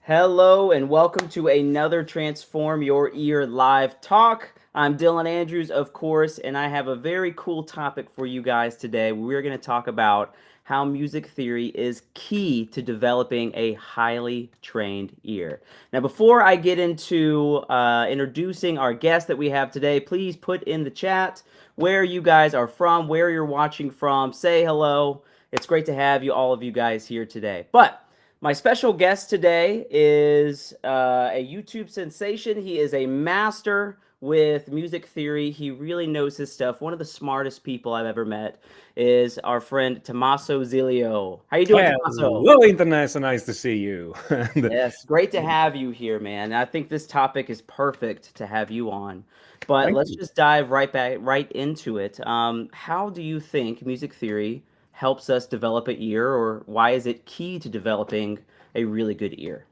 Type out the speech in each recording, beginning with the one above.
Hello and welcome to another Transform Your Ear live talk. I'm Dylan Andrews, of course, and I have a very cool topic for you guys today. We're going to talk about how music theory is key to developing a highly trained ear. Now, before I get into introducing our guest that we have today, please put in the chat where you guys are from, where you're watching from. Say hello. It's great to have you, all of you guys, here today. But my special guest today is a YouTube sensation. He is a master with music theory. He really knows his stuff. One of the smartest people I've ever met is our friend Tommaso Zillio. How you doing, Tommaso? Hello, Internet. So nice to see you. Yes, great to have you here, man. I think this topic is perfect to have you on. But Thank let's you. just dive right into it. How do you think music theory helps us develop an ear, or why is it key to developing a really good ear?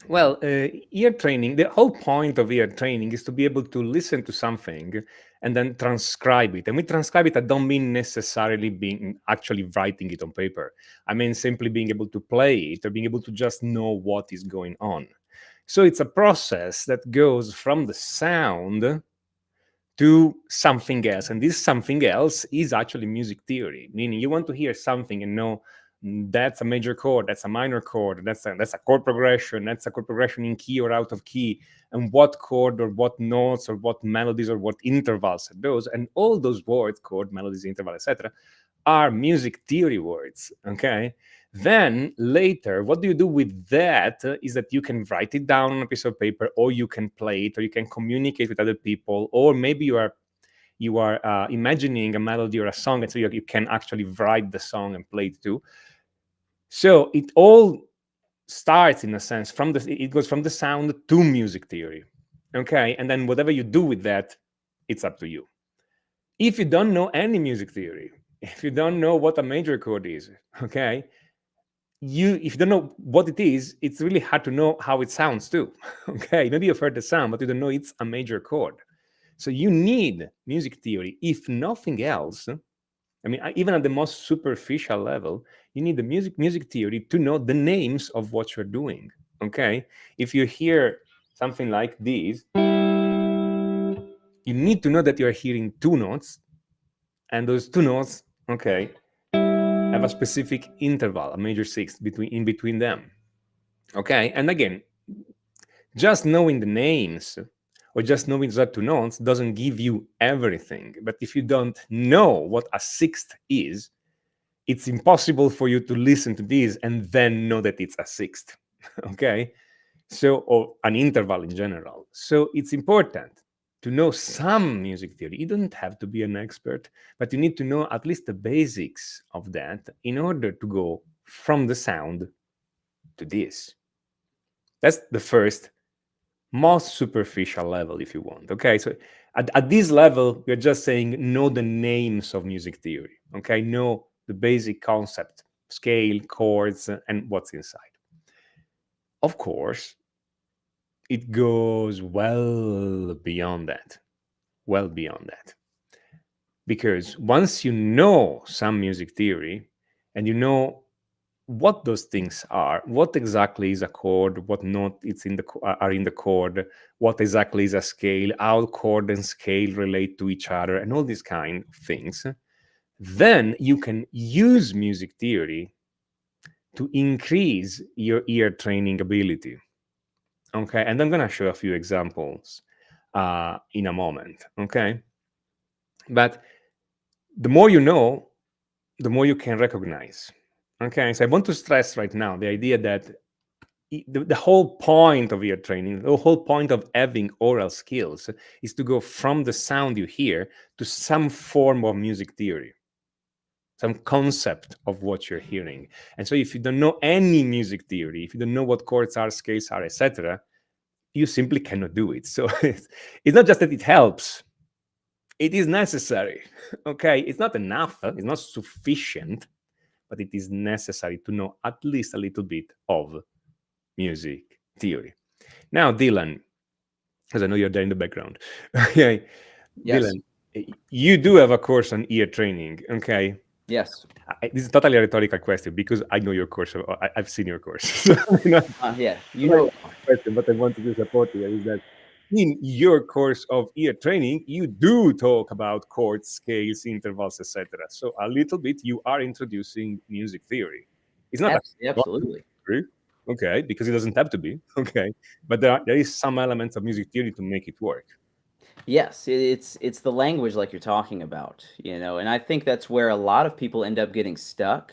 Well, ear training, the whole point of ear training is to be able to listen to something and then transcribe it. And with transcribe it, I don't mean necessarily being actually writing it on paper. I mean simply being able to play it or being able to just know what is going on. So it's a process that goes from the sound to something else. And this something else is actually music theory, meaning you want to hear something and know that's a major chord, that's a minor chord, that's a chord progression, that's a chord progression in key or out of key, and what chord or what notes or what melodies or what intervals are those, and all those words, chord, melodies, interval, etc., are music theory words. Okay. Then later, what do you do with that is that you can write it down on a piece of paper, or you can play it, or you can communicate with other people, or maybe you are imagining a melody or a song, and so you can actually write the song and play it too. So it all starts in a sense from the it goes from the sound to music theory. Okay, and then whatever you do with that, it's up to you. If you don't know any music theory, if you don't know what a major chord is, okay, if you don't know what it is, it's really hard to know how it sounds too. Okay, maybe you've heard the sound, but you don't know it's a major chord. So you need music theory, if nothing else. I mean, even at the most superficial level, you need the music theory to know the names of what you're doing. Okay, if you hear something like this, you need to know that you're hearing two notes, and those two notes, okay, have a specific interval, a major sixth in between them. Okay, and again, just knowing the names or just knowing that two notes doesn't give you everything. But if you don't know what a sixth is, it's impossible for you to listen to this and then know that it's a sixth. Okay, so, or an interval in general. So it's important to know some music theory. You don't have to be an expert, but you need to know at least the basics of that in order to go from the sound to this. That's the first, most superficial level, if you want. Okay, so at this level, we're just saying know the names of music theory. Okay, know the basic concept, scale, chords, and what's inside. Of course, it goes well beyond that. Well beyond that. Because once you know some music theory and you know what those things are, what exactly is a chord, what note are in the chord, what exactly is a scale, how chord and scale relate to each other, and all these kind of things, then you can use music theory to increase your ear training ability. Okay, and I'm gonna show a few examples in a moment. Okay, but the more you know, the more you can recognize. Okay, so I want to stress right now the idea that the whole point of ear training, the whole point of having oral skills is to go from the sound you hear to some form of music theory, some concept of what you're hearing. And so if you don't know any music theory, if you don't know what chords are, scales are, etc., you simply cannot do it. So it's not just that it helps, it is necessary. Okay, it's not enough, it's not sufficient, but it is necessary to know at least a little bit of music theory. Now, Dylan, because I know you're there in the background. Okay, Yes. Dylan, you do have a course on ear training. Okay, Yes. This is totally a rhetorical question because I know your course. I've seen your course. So, Yeah. You my know. question, but I want to support here is that in your course of ear training, you do talk about chords, scales, intervals, etc. So a little bit, you are introducing music theory. It's not a Absolutely. theory, okay, because it doesn't have to be, okay, but there is some elements of music theory to make it work. Yes, it's the language like you're talking about, and I think that's where a lot of people end up getting stuck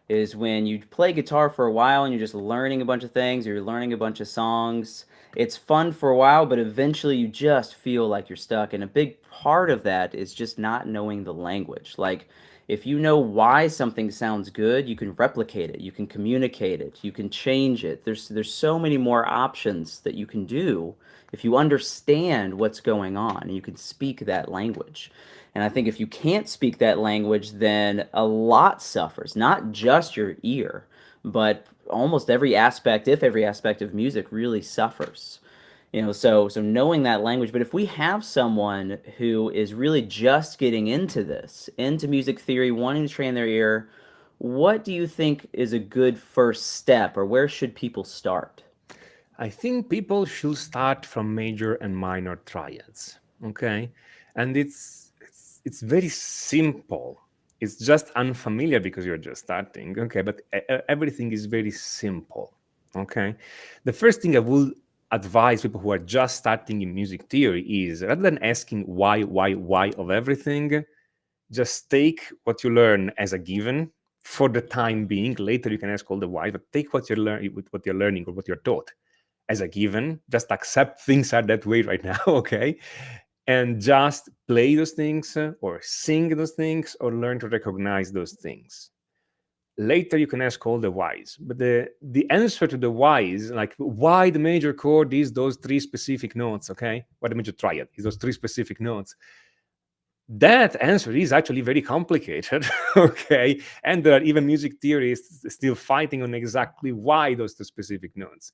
is when you play guitar for a while and you're just learning a bunch of things, or you're learning a bunch of songs. It's fun for a while, but eventually you just feel like you're stuck. And a big part of that is just not knowing the language. Like if you know why something sounds good, you can replicate it, you can communicate it, you can change it. There's so many more options that you can do if you understand what's going on and you can speak that language. And I think if you can't speak that language, then a lot suffers, not just your ear, but almost every aspect, if every aspect of music really suffers. So knowing that language. But if we have someone who is really just getting into this, into music theory, wanting to train their ear, what do you think is a good first step, or where should people start? I think people should start from major and minor triads. Okay, and it's very simple. It's just unfamiliar because you're just starting. Okay, but everything is very simple. Okay, the first thing I will advise people who are just starting in music theory is rather than asking why of everything, just take what you learn as a given for the time being. Later you can ask all the why, but take what you're learning, what you're learning or what you're taught as a given. Just accept things are that way right now, okay? And just play those things or sing those things or learn to recognize those things. Later you can ask all the whys, but the answer to the whys, like why the major chord is those three specific notes, okay? Why the major triad is those three specific notes, that answer is actually very complicated, okay? And there are even music theorists still fighting on exactly why those two specific notes.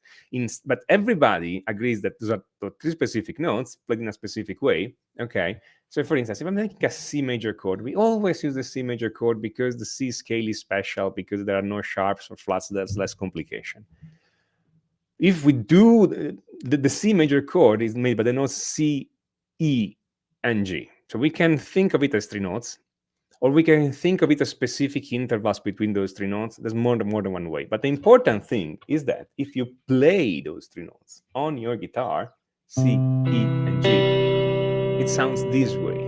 But everybody agrees that those are the three specific notes played in a specific way, okay? So for instance, if I'm making a C major chord, we always use the C major chord because the C scale is special, because there are no sharps or flats, there's less complication. If we do, the C major chord is made by the notes C, E, and G. So we can think of it as three notes, or we can think of it as specific intervals between those three notes. There's more than one way. But the important thing is that if you play those three notes on your guitar, C, E, and G, it sounds this way.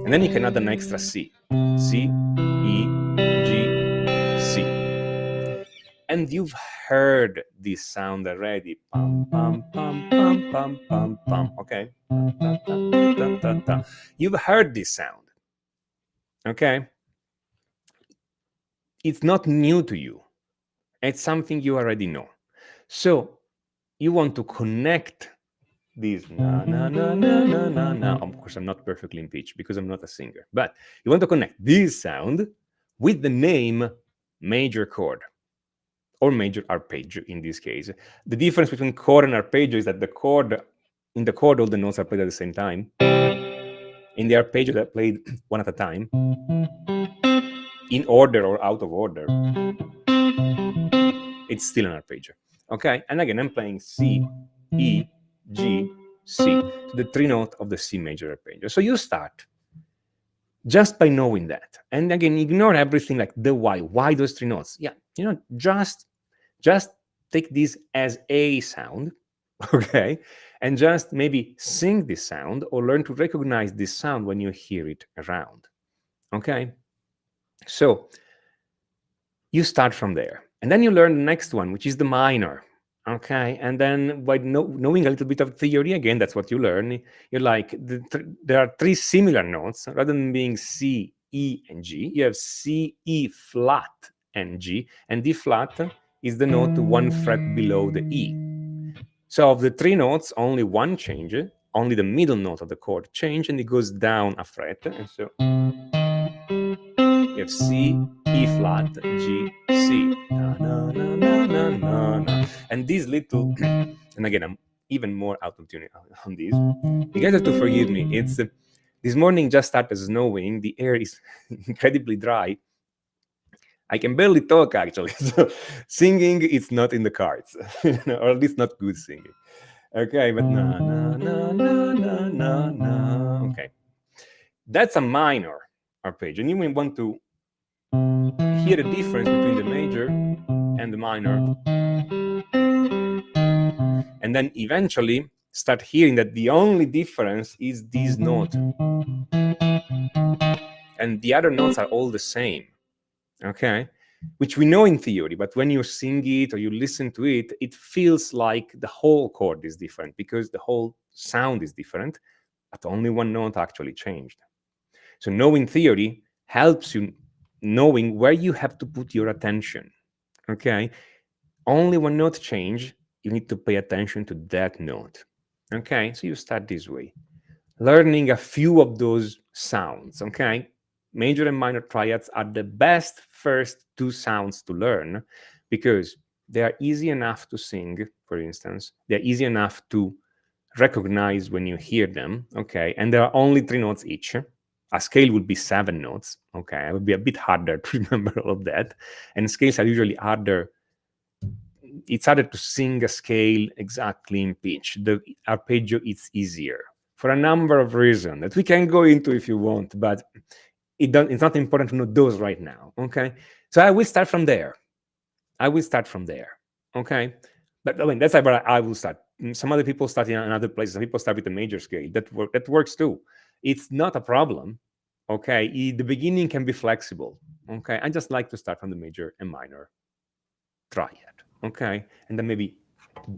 And then you can add an extra C. C, E, G, C. And you've heard this sound already. Pum, pum, pum, pum, pum, pum, pum. Okay? Da, da, da, da, da. You've heard this sound. Okay? It's not new to you. It's something you already know. So you want to connect these na na na na na na na. Of course, I'm not perfectly in pitch because I'm not a singer, but you want to connect this sound with the name major chord or major arpeggio in this case. The difference between chord and arpeggio is that in the chord, all the notes are played at the same time. In the arpeggio, they're played one at a time, in order or out of order. It's still an arpeggio. Okay, and again, I'm playing C, E, G, C, so the three note of the C major arpeggio. So you start just by knowing that, and again, ignore everything like the why those three notes. Yeah, just take this as a sound, okay, and just maybe sing this sound or learn to recognize this sound when you hear it around. Okay, so you start from there, and then you learn the next one, which is the minor. Okay, and then by knowing a little bit of theory, again, that's what you learn. You're like, there are three similar notes. Rather than being C, E, and G, you have C, E flat, and G, and D flat is the note one fret below the E. So of the three notes, only one changes, only the middle note of the chord change, and it goes down a fret, and so you have C, E flat, G, C. Na, na, na, na, na, na, na. And these little, and again, I'm even more out of tune on these. You guys have to forgive me. This morning just started snowing. The air is incredibly dry. I can barely talk actually. So singing is not in the cards, or at least not good singing. Okay, but na na na na na na na. Okay, that's a minor arpeggio, and you may want to hear the difference between the major and the minor, and then eventually start hearing that the only difference is this note, and the other notes are all the same. Okay, which we know in theory, but when you sing it or you listen to it, it feels like the whole chord is different because the whole sound is different, but only one note actually changed. So knowing theory helps you knowing where you have to put your attention. Okay, only one note change, you need to pay attention to that note. Okay, so you start this way, learning a few of those sounds. Okay, major and minor triads are the best first two sounds to learn because they are easy enough to sing. For instance, they're easy enough to recognize when you hear them. Okay, and there are only three notes each. A scale would be 7 notes. Okay, it would be a bit harder to remember all of that, and scales are usually harder. It's harder to sing a scale exactly in pitch. The arpeggio is easier for a number of reasons that we can go into if you want, but it's not important to know those right now. Okay, so I will start from there. I will start from there. Okay, but I mean that's where I will start. Some other people start in another place. Some people start with a major scale. That works too. It's not a problem. Okay, the beginning can be flexible. Okay, I just like to start from the major and minor triad. Okay, and then maybe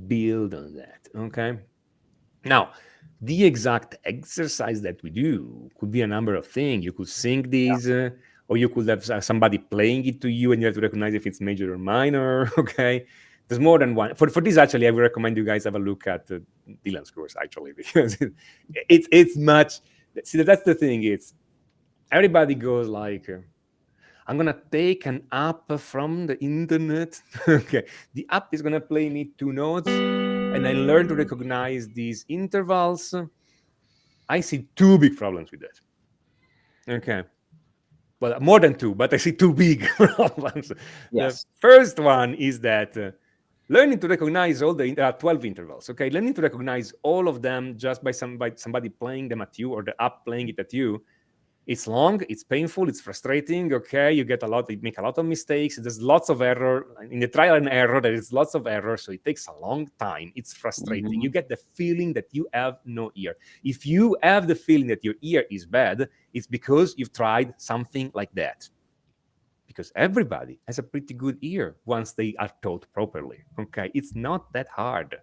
build on that. Okay, now the exact exercise that we do could be a number of things. You could sing these, or you could have somebody playing it to you, and you have to recognize if it's major or minor. Okay, there's more than one. For this, actually, I would recommend you guys have a look at Dylan's course, actually, because it's much. See, that's the thing. It's everybody goes like. I'm gonna take an app from the internet. Okay, the app is gonna play me 2 notes, and I learn to recognize these intervals. I see two big problems with that. Okay, well, more than two, but I see two big problems. The Yes. first one is that learning to recognize all the 12 intervals. Okay, learning to recognize all of them just by somebody playing them at you or the app playing it at you. It's long, it's painful, it's frustrating. Okay, you make a lot of mistakes. There's lots of error in the trial and error. There is lots of error, so it takes a long time. It's frustrating. Hmm. You get the feeling that you have no ear. If you have the feeling that your ear is bad, it's because you've tried something like that. Because everybody has a pretty good ear once they are taught properly. Okay, it's not that hard.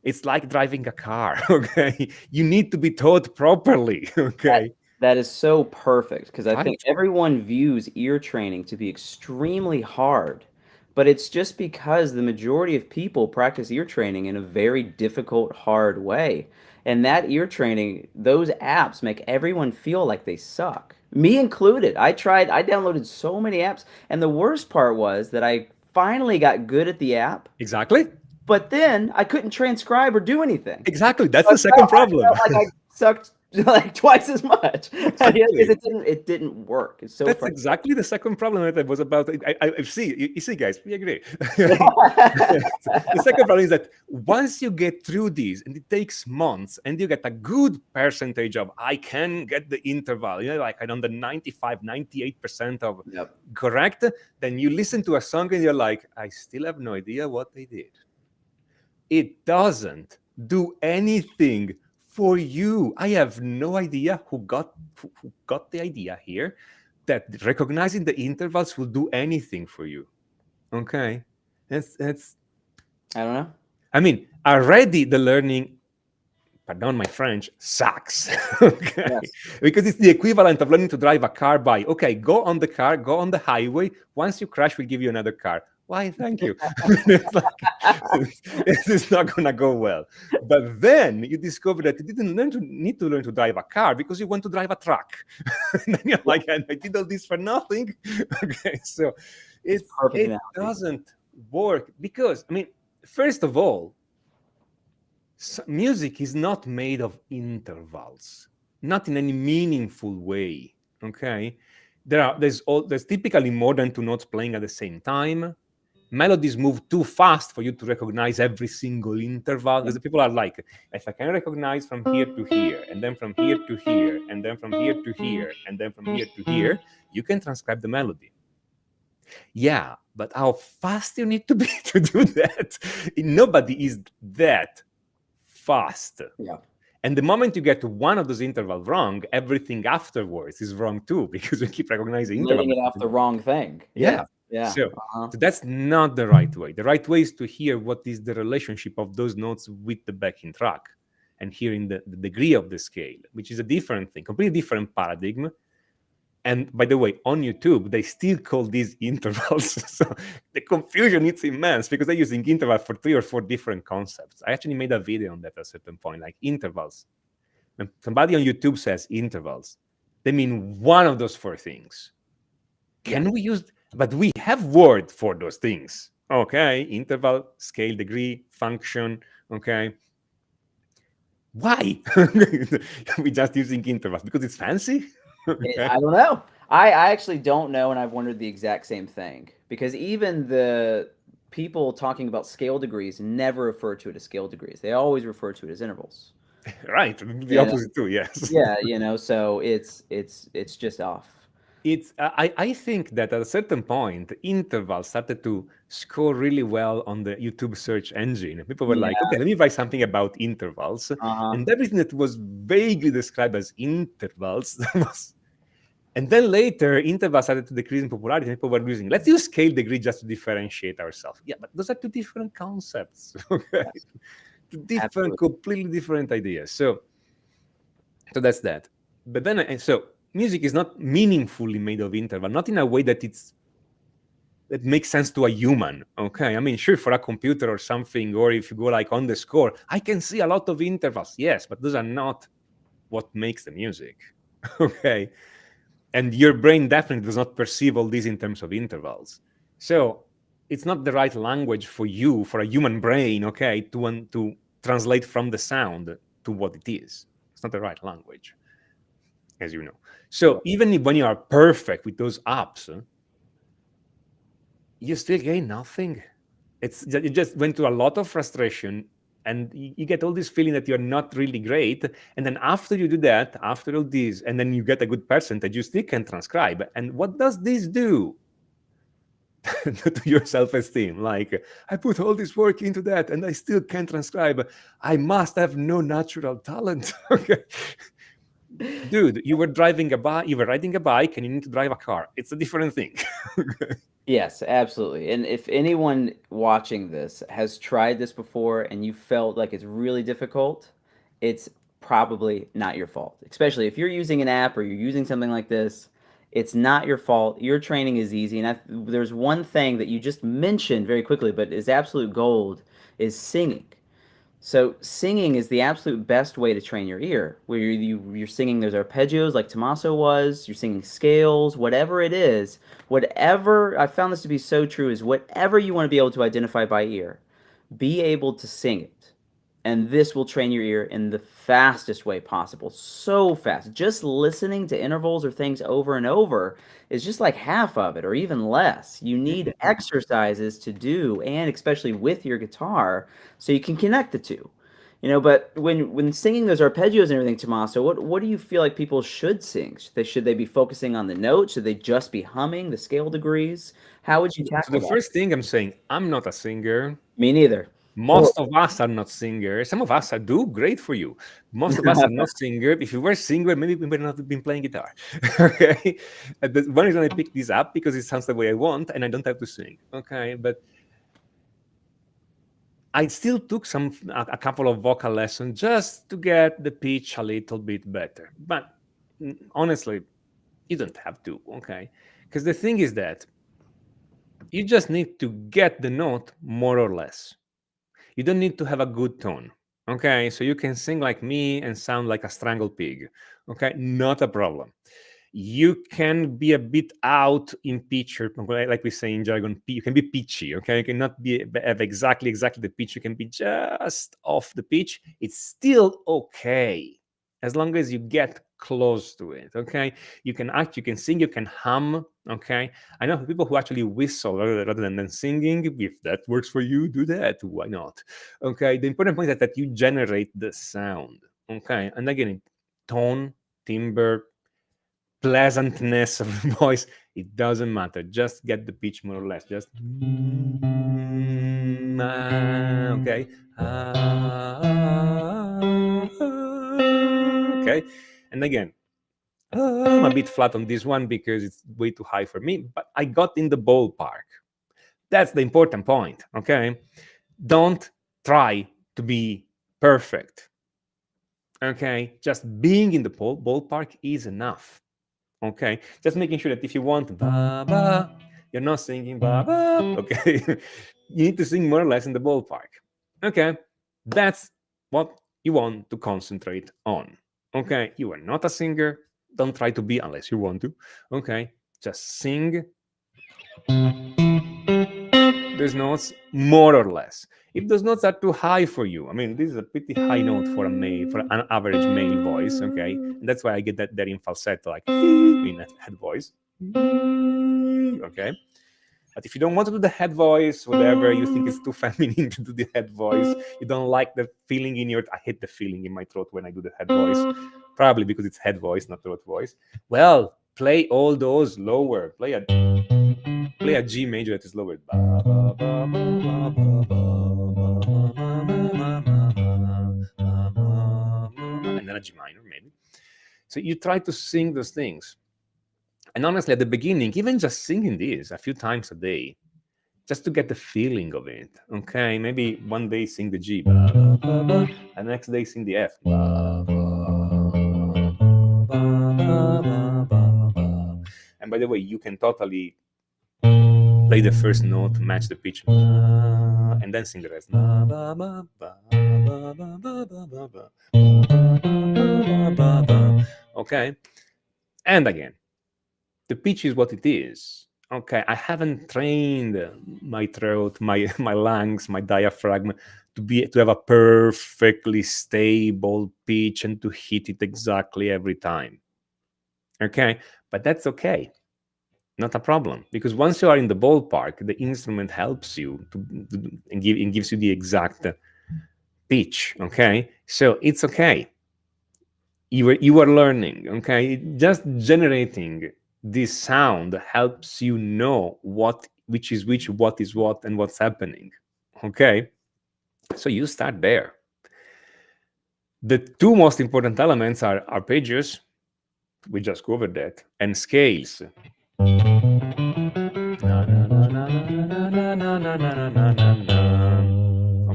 It's like driving a car. Okay, you need to be taught properly. That Okay, that is so perfect because I think right. everyone views ear training to be extremely hard, but it's just because the majority of people practice ear training in a very difficult, hard way. And that ear training, those apps make everyone feel like they suck. Me included. I downloaded so many apps, and the worst part was that I finally got good at the app, Exactly. but then I couldn't transcribe or do anything. Exactly. That's I the second problem. felt like I sucked like twice as much. Yeah, because Exactly. it didn't work. It's so That's frustrating. exactly the second problem that I was about. I see. You see, guys, we agree. The second problem is that once you get through these, and it takes months, and you get a good percentage of, I can get the interval, like I on the 95, 98% of Yep. correct, then you listen to a song and you're like, I still have no idea what they did. It doesn't do anything for you. I have no idea who got the idea here that recognizing the intervals will do anything for you. Okay, that's. I don't know. I mean, already the learning, pardon my French, sucks. Okay, Yes. because it's the equivalent of learning to drive a car by, okay, go on the car, go on the highway. Once you crash, we'll give you another car. Why? Thank you. It's like it's not gonna go well. But then you discover that you didn't need to learn to drive a car because you want to drive a truck. And then you're Yeah, like, I did all this for nothing. Okay, so it's perfect it analogy. doesn't work because I mean, first of all, music is not made of intervals. not in any meaningful way. Okay, there's typically more than two notes playing at the same time. Melodies move too fast for you to recognize every single interval, because people are like, if I can recognize from here to here, and then from here to here, and then from here to here, and then from here to here, you can transcribe the melody. Yeah, but how fast you need to be to do that? Nobody is that fast. Yeah. And the moment you get one of those intervals wrong, everything afterwards is wrong too, because you keep recognizing interval. Letting it off the wrong thing. Yeah. Yeah. So, Uh-huh. so that's not the right way. The right way is to hear what is the relationship of those notes with the backing track, and hearing the degree of the scale, which is a different thing, completely different paradigm. And by the way, on YouTube, they still call these intervals. So the confusion is immense, because they're using intervals for 3 or 4 different concepts. I actually made a video on that at a certain point, like intervals. When somebody on YouTube says intervals, they mean one of those 4 things. Can we use, but we have word for those things. Okay, interval, scale, degree, function. Okay, why? We're just using intervals because it's fancy. Okay. I don't know. I actually don't know, and I've wondered the exact same thing, because even the people talking about scale degrees never refer to it as scale degrees. They always refer to it as intervals. Right, the You know? opposite too. Yes. Yeah, so it's just off. It's I think that at a certain point, intervals started to score really well on the YouTube search engine. People were like, Yeah. okay, let me write something about intervals. Uh-huh. And everything that was vaguely described as intervals was. And then later, intervals started to decrease in popularity. And people were using, let's use scale degree just to differentiate ourselves. Yeah, but those are 2 different concepts. Okay, Yes, 2 different, absolutely. completely different ideas. So that's that. But then, and so music is not meaningfully made of interval, not in a way that that makes sense to a human. Okay, I mean, sure, for a computer or something, or if you go like on the score, I can see a lot of intervals. Yes, but those are not what makes the music. Okay, and your brain definitely does not perceive all these in terms of intervals. So it's not the right language for you, for a human brain. Okay, to translate from the sound to what it is. It's not the right language, as you know. So even when you are perfect with those apps, you still gain nothing. You just went through a lot of frustration, and you get all this feeling that you're not really great. And then after you do that, after all this, and then you get a good percentage, you still can transcribe. And what does this do to your self-esteem? Like, I put all this work into that and I still can't transcribe. I must have no natural talent. Okay. Dude, you were riding a bike, and you need to drive a car. It's a different thing. Yes, absolutely. And if anyone watching this has tried this before and you felt like it's really difficult, it's probably not your fault. Especially if you're using an app or you're using something like this, it's not your fault. Your training is easy. And there's one thing that you just mentioned very quickly, but is absolute gold, is singing. So singing is the absolute best way to train your ear. Where you're singing those arpeggios like Tommaso was, you're singing scales, whatever it is, whatever, I found this to be so true, is whatever you want to be able to identify by ear, be able to sing it. And this will train your ear in the fastest way possible. So fast. Just listening to intervals or things over and over is just like half of it or even less. You need exercises to do, and especially with your guitar, so you can connect the two. But when singing those arpeggios and everything, Tommaso, what do you feel like people should sing? Should they be focusing on the notes? Should they just be humming the scale degrees? How would you So the tackle that? first thing I'm saying, I'm not a singer. Me neither. Most of us are not singers. Some of us are do great for you. Most of us are not singers. If you were a singer, maybe we would not have been playing guitar. Okay. The one reason I picked this up because it sounds the way I want, and I don't have to sing. Okay, but I still took a couple of vocal lessons just to get the pitch a little bit better. But honestly, you don't have to. Okay, because the thing is that you just need to get the note more or less. You don't need to have a good tone. Okay, so you can sing like me and sound like a strangled pig. Okay, not a problem. You can be a bit out in pitch, or like we say in jargon, you can be pitchy. Okay, you cannot have exactly the pitch. You can be just off the pitch. It's still okay. as long as you get close to it. Okay, you can act, you can sing, you can hum. Okay, I know people who actually whistle rather than singing. If that works for you, do that. Why not? Okay, the important point is that you generate the sound. Okay, and again, tone, timbre, pleasantness of the voice, it doesn't matter. Just get the pitch more or less. Just okay. Okay, and again, I'm a bit flat on this one because it's way too high for me, but I got in the ballpark. That's the important point. Okay, don't try to be perfect. Okay, just being in the ballpark is enough. Okay, just making sure that if you want ba ba, you're not singing ba ba. Okay, you need to sing more or less in the ballpark. Okay, that's what you want to concentrate on. Okay, you are not a singer. Don't try to be unless you want to. Okay, just sing those notes more or less. If those notes are too high for you, I mean, this is a pretty high note for a male, for an average male voice. Okay, and that's why I get that in falsetto, like in that head voice. Okay, but if you don't want to do the head voice, whatever, you think it's too feminine to do the head voice, you don't like the feeling in your, I hate the feeling in my throat when I do the head voice, probably because it's head voice, not throat voice. Well, play all those lower. Play a G major that is lowered. And then a G minor, maybe. So you try to sing those things. And honestly, at the beginning, even just singing this a few times a day, just to get the feeling of it. Okay, maybe one day sing the G, and the next day sing the F. And by the way, you can totally play the first note, match the pitch, and then sing the rest. Okay, and again, the pitch is what it is. Okay, I haven't trained my throat, my lungs, my diaphragm to have a perfectly stable pitch and to hit it exactly every time. Okay, but that's okay, not a problem, because once you are in the ballpark, the instrument helps you and gives you the exact pitch. Okay, so it's okay. You are learning. Okay, just generating this sound helps you know which is which, what is what, and what's happening. Okay, so you start there. The two most important elements are arpeggios, we just covered that, and scales.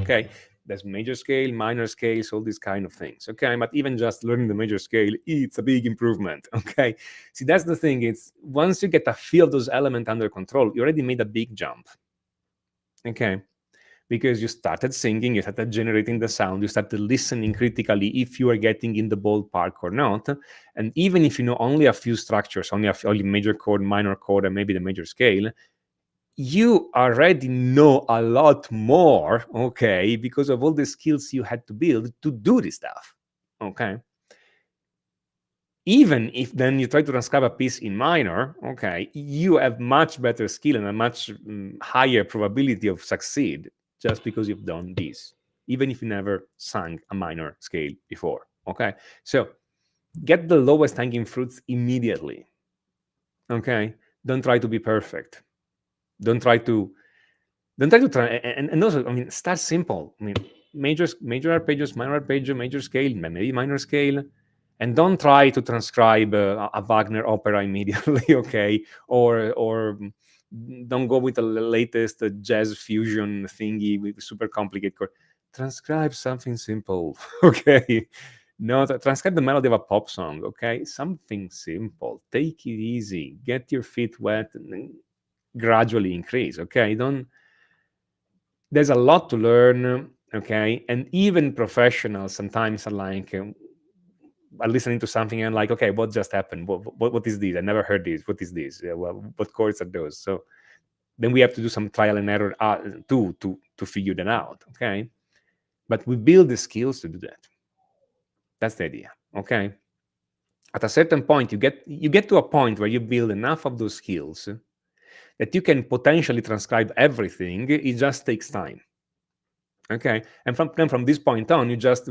Okay, there's major scale, minor scales, all these kind of things. Okay, but even just learning the major scale, it's a big improvement. Okay, see, that's the thing. It's once you get a feel of those elements under control, you already made a big jump. Okay, because you started singing, you started generating the sound, you started listening critically if you are getting in the ballpark or not. And even if you know only a few structures, only major chord, minor chord, and maybe the major scale, you already know a lot more, okay, because of all the skills you had to build to do this stuff. Okay, even if then you try to transcribe a piece in minor, okay, you have much better skill and a much higher probability of succeed just because you've done this, even if you never sang a minor scale before. Okay, so get the lowest hanging fruits immediately. Okay, don't try to be perfect. Don't try to try, and also, I mean, start simple. I mean, major arpeggios, minor arpeggio, major scale, maybe minor scale, and don't try to transcribe a Wagner opera immediately. Okay, or don't go with the latest jazz fusion thingy with super complicated chord. Transcribe something simple. Okay, no, transcribe the melody of a pop song. Okay, something simple. Take it easy. Get your feet wet and then gradually increase. Okay, don't there's a lot to learn. Okay, and even professionals sometimes are like are listening to something and like, okay, what just happened, what is this? I never heard this. What is this? Yeah, well, what chords are those? So then we have to do some trial and error to figure that out. Okay, but we build the skills to do that. That's the idea. Okay, at a certain point, you get to a point where you build enough of those skills that you can potentially transcribe everything. It just takes time. Okay, and from this point on, you just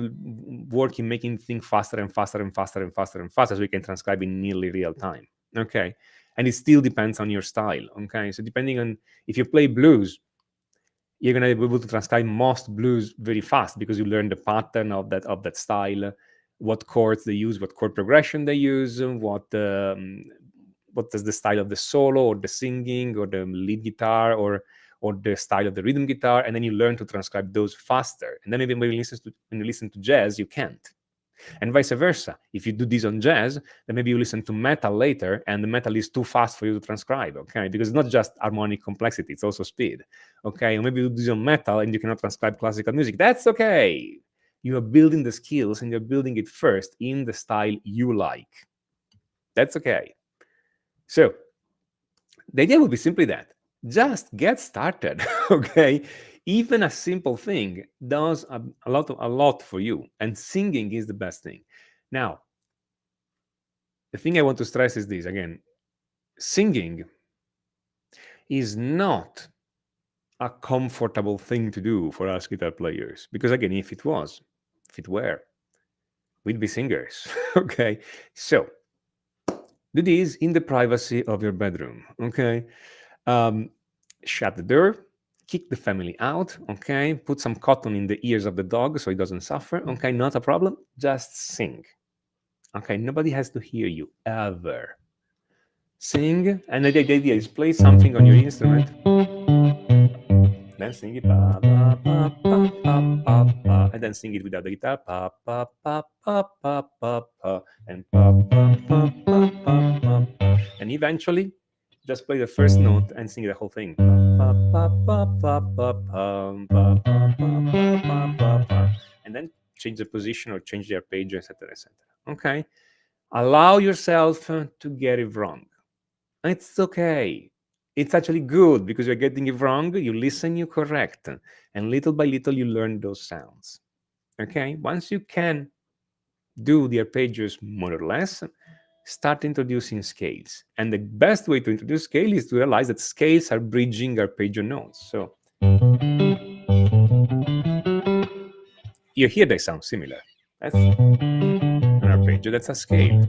work in making things faster and faster and faster and faster and faster, so you can transcribe in nearly real time. Okay, and it still depends on your style. Okay, so depending on, if you play blues, you're gonna be able to transcribe most blues very fast because you learn the pattern of that style, what chords they use, what chord progression they use, what does the style of the solo or the singing or the lead guitar or the style of the rhythm guitar, and then you learn to transcribe those faster. And then maybe when you listen to jazz, you can't, and vice versa. If you do this on jazz, then maybe you listen to metal later, and the metal is too fast for you to transcribe, okay? Because it's not just harmonic complexity, it's also speed, okay? Or maybe you do this on metal and you cannot transcribe classical music. That's okay. You are building the skills and you're building it first in the style you like. That's okay. So the idea would be simply that. Just get started, okay? Even a simple thing does a lot for you, and singing is the best thing. Now, the thing I want to stress is this again: singing is not a comfortable thing to do for us guitar players. Because again, if it were, we'd be singers. Okay, so do this in the privacy of your bedroom. Okay, um, shut the door, kick the family out. Okay, put some cotton in the ears of the dog so it doesn't suffer. Okay, not a problem. Just sing. Okay, nobody has to hear you ever. Sing, and the idea is play something on your instrument, then sing it, pa, pa, pa, pa, pa, pa, pa, and then sing it without the guitar, pa, pa, pa, pa, pa, pa, pa, and pa, pa, pa, pa, pa, pa, pa. And eventually, just play the first note and sing the whole thing. Pa, pa, pa, pa, pa, pa, pa, pa, pa, pa, pa, pa, pa. And then change the position or change the arpeggio, etc., etc. Okay? Allow yourself to get it wrong. It's okay. It's actually good because you're getting it wrong. You listen, you correct, and little by little you learn those sounds. Okay? Once you can do the arpeggios more or less, start introducing scales. And the best way to introduce scale is to realize that scales are bridging arpeggio notes. So you hear they sound similar. That's an arpeggio, that's a scale.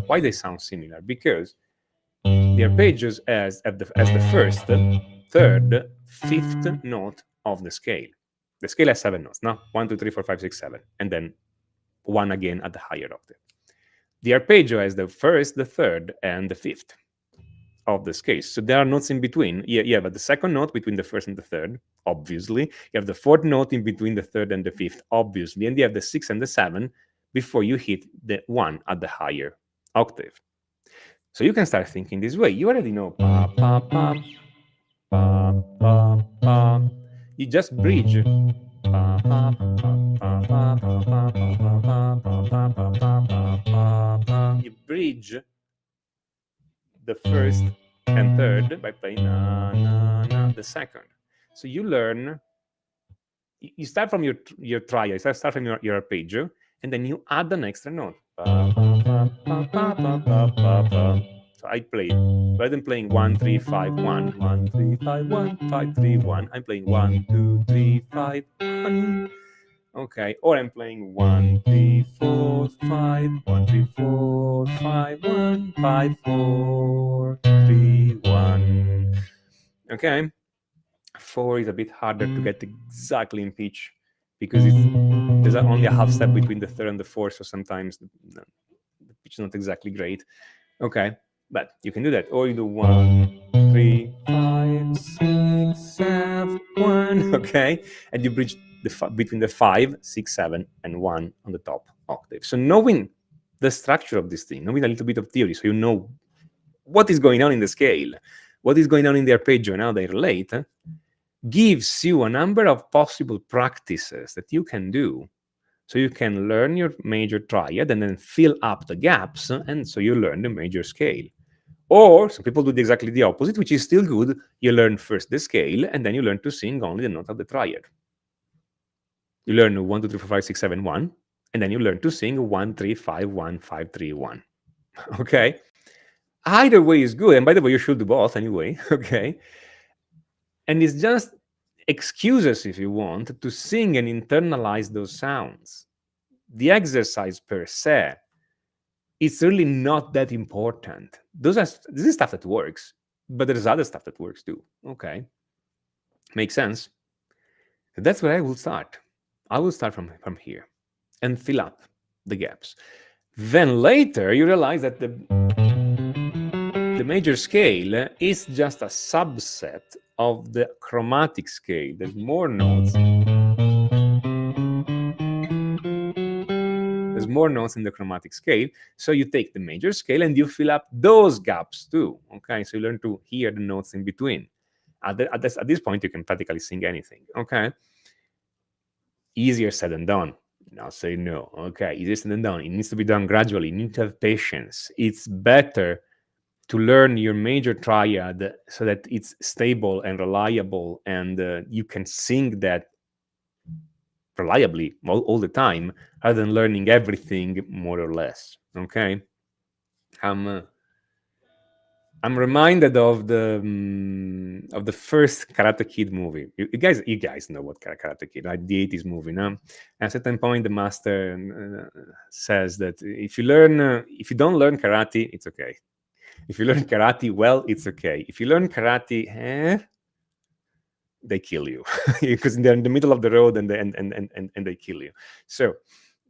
Why they sound similar? Because the arpeggios as the first, third, fifth note of the scale. The scale has 7 notes, no? 1, 2, 3, 4, 5, 6, 7, and then one again at the higher octave. The arpeggio has the first, the third, and the fifth of the scale. So there are notes in between. You have the second note between the first and the third, obviously. You have the fourth note in between the third and the fifth, obviously. And you have the 6 and the 7 before you hit the 1 at the higher octave. So you can start thinking this way. You already know pa, pa, pa, pa, pa, pa. You just bridge. Pa, pa, pa, pa, pa, pa, pa, pa, pa, pa, pa, pa, pa, pa. You bridge the first and third by playing na, na, na, the second. So you learn, you start from your triad, you start from your arpeggio, and then you add an extra note. Pa, pa, pa, pa, pa, pa, pa, pa, pa. So I play, rather than playing 1, 3, 5, 1, 1, 3, 5, 1, 5, 3, 1, I'm playing 1, 2, 3, 5, 1. Okay, or I'm playing 1, 3, 4, 5, 1, 3, 4, 5, 1, 5, 4, 3, 1. Okay, 4 is a bit harder to get exactly in pitch because there's only a half step between the third and the fourth, so sometimes the pitch is not exactly great. Okay, but you can do that, or you do 1, 3, 5, 6, 7, 1. Okay, and you bridge between the 5, 6, 7, and 1 on the top octave. So knowing the structure of this thing, knowing a little bit of theory, so you know what is going on in the scale, what is going on in the arpeggio, and how they relate, gives you a number of possible practices that you can do. So you can learn your major triad and then fill up the gaps, and so you learn the major scale. Or some people do exactly the opposite, which is still good. You learn first the scale, and then you learn to sing only the note of the triad. You learn 1, 2, 3, 4, 5, 6, 7, 1, And then you learn to sing 1 3 5 1 5 3 1. Okay. Either way is good. And by the way, you should do both anyway. Okay. And it's just excuses, if you want, to sing and internalize those sounds. The exercise per se, it's really not that important. This is stuff that works, but there's other stuff that works too. Okay. Makes sense? So that's where I will start. I will start from here and fill up the gaps. Then later you realize that the major scale is just a subset of the chromatic scale. There's more notes. There's more notes in the chromatic scale. So you take the major scale and you fill up those gaps too. Okay, so you learn to hear the notes in between. At this point, you can practically sing anything. Okay, easier said than done. Now say no. Okay, easier said than done. It needs to be done gradually. You need to have patience. It's better to learn your major triad so that it's stable and reliable, and you can sing that reliably all the time, rather than learning everything more or less. Okay, I'm reminded of the first Karate Kid movie. You guys know what Karate Kid, right? The '80s movie. No, at a certain point, the master says that if you don't learn karate, it's okay. If you learn karate, well, it's okay. If you learn karate, they kill you because they're in the middle of the road and they kill you. So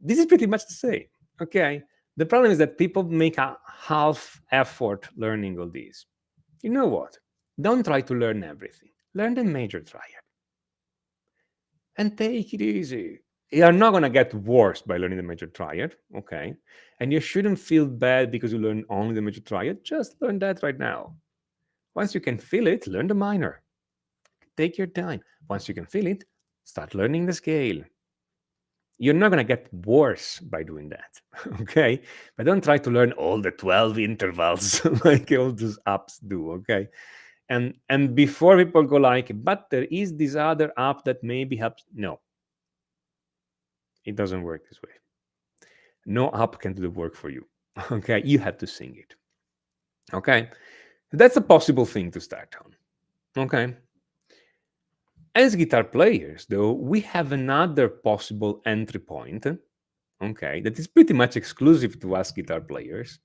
this is pretty much the same. Okay. The problem is that people make a half effort learning all these. You know what? Don't try to learn everything. Learn the major triad and take it easy. You're not going to get worse by learning the major triad, okay? And you shouldn't feel bad because you learn only the major triad. Just learn that right now. Once you can feel it, learn the minor. Take your time. Once you can feel it, start learning the scale. You're not going to get worse by doing that, okay? But don't try to learn all the 12 intervals like all those apps do, okay? And before people go like, but there is this other app that maybe helps. No, it doesn't work this way. No app can do the work for you, okay? You have to sing it, okay? That's a possible thing to start on, okay? As guitar players, though, we have another possible entry point, okay, that is pretty much exclusive to us guitar players.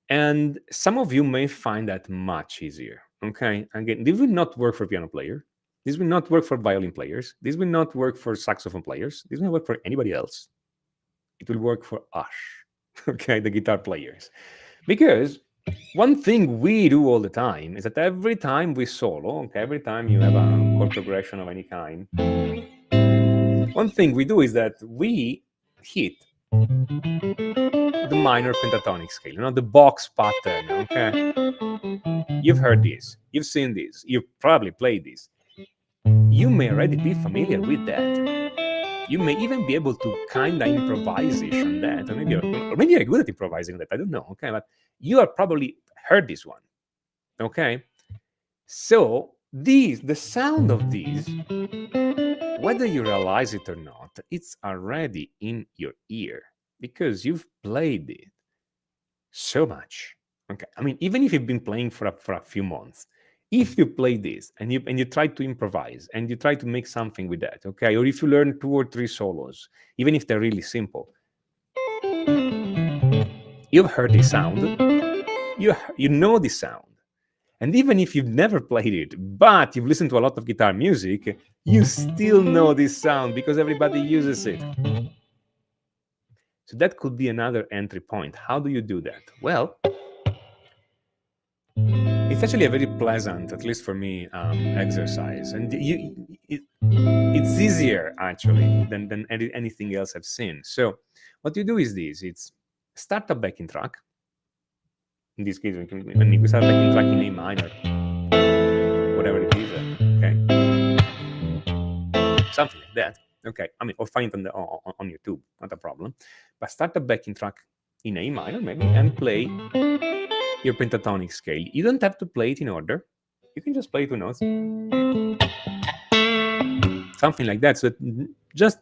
And some of you may find that much easier, okay? Again, this will not work for piano player. This will not work for violin players. This will not work for saxophone players. This will not work for anybody else. It will work for us, okay, the guitar players. Because one thing we do all the time is that every time we solo, okay, every time you have a chord progression of any kind, one thing we do is that we hit the minor pentatonic scale, the box pattern, okay? You've heard this, you've seen this, you've probably played this. You may already be familiar with that. You may even be able to kind of improvise on that, or maybe you're good at improvising that. I don't know, okay? But you have probably heard this one, okay? So the sound of these, whether you realize it or not, it's already in your ear because you've played it so much. Okay, I mean, even if you've been playing for a few months, if you play this and you try to improvise and you try to make something with that, okay, or if you learn 2 or 3 solos, even if they're really simple, you've heard this sound, you know this sound. And even if you've never played it, but you've listened to a lot of guitar music, you still know this sound because everybody uses it. So that could be another entry point. How do you do that? Well, it's actually a very pleasant, at least for me, exercise. And it's easier, actually, than anything else I've seen. So what you do is this. It's start a backing track. In this case, when we start a backing track in A minor, whatever it is, okay? Something like that. Okay, I mean, or find it on YouTube, not a problem. But start a backing track in A minor, maybe, and play your pentatonic scale. You don't have to play it in order. You can just play 2 notes. Something like that. So just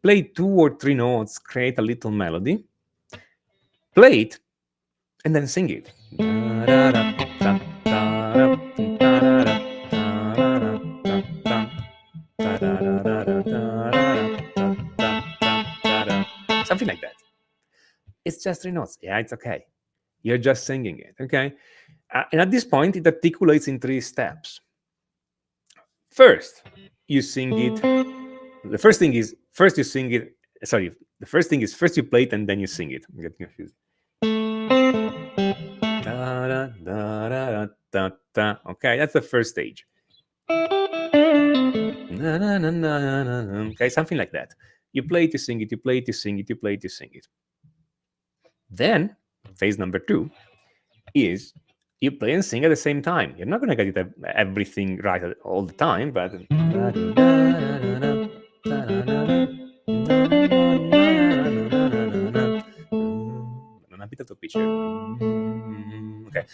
play 2 or 3 notes, create a little melody, play it, and then sing it. Something like that. It's just 3 notes. Yeah, it's okay. You're just singing it, okay? And at this point, it articulates in 3 steps. First, you sing it. The first thing is first you sing it. Sorry, the first thing is first you play it and then you sing it. I'm getting confused. Okay, that's the first stage. Okay, something like that. You play it, you sing it, you play it, you sing it, you play it, you sing it. Then, phase number 2 is you play and sing at the same time. You're not going to get it everything right all the time, but non abitato pitch. Okay.